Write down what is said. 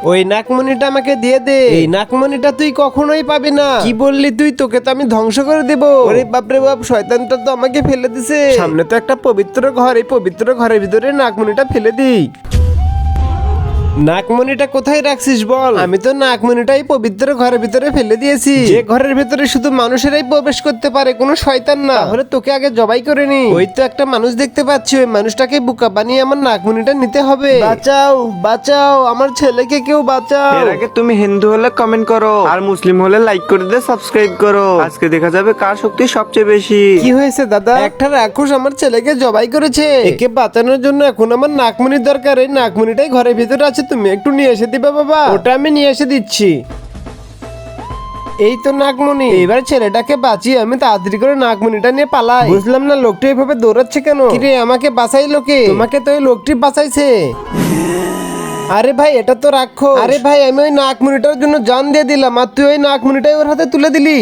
ওই নাকমণিটা আমাকে দিয়ে দে। এই নাকমণিটা তুই কখনোই পাবি না। কি বললি তুই? তোকে তো আমি ধ্বংস করে দেব। ওরে বাপরে বাপ, শয়তানটা তো আমাকে ফেলে দিছে। সামনে তো একটা পবিত্র ঘর, এই পবিত্র ঘরের ভিতরে নাকমণিটা ফেলে দিই। নাকমণিটা কোথায় রাখছিস বল? আমি তো নাকমণিটাই পবিত্র ঘরের ভিতরে ফেলে দিয়েছি। যে ঘরের ভিতরে শুধু মানুষেরাই প্রবেশ করতে পারে, কোনো শয়তান না। তাহলে তোকে আগে জবাই করে নি। ওই তো একটা মানুষ দেখতে পাচ্ছি, ওই মানুষটাকে বোকা বানিয়ে আমার নাকমণিটা নিতে হবে। বাঁচাও বাঁচাও, আমার ছেলেকে কেউ বাঁচাও। এর আগে তুমি হিন্দু হলে কমেন্ট করো, আর মুসলিম হলে লাইক করে দিয়ে সাবস্ক্রাইব করো। আজকে দেখা যাবে কার শক্তি সবচেয়ে বেশি। কি হয়েছে দাদা? একটা রাক্ষস আমার ছেলেকে জবাই করেছে। একে বাঁচানোর জন্য এখন আমার নাকমণির দরকার। এই নাকমণিটাই ঘরের ভিতরে আছে, তুমি একটু নিয়ে এসে দিবে বাবা? ওটা আমি নিয়ে এসে দিচ্ছি। এই তো নাকমণি। এবার ছেলেটাকে বাঁচিয়ে আমি তাড়াতাড়ি করে নাকমণিটা নিয়ে পালাই। বুঝলাম না লোকটি এভাবে দৌড়াচ্ছে কেন? কিরে, আমাকে বাঁচাই লোকে? তোমাকে তো ওই লোকটি বাঁচাইছে। আরে ভাই, এটা তো রাক্ষস। আরে ভাই, আমি ওই নাকমণিটার জন্য জান দিয়ে দিলাম, আর তুই ওই নাকমণিটাই ওর হাতে তুলে দিলি।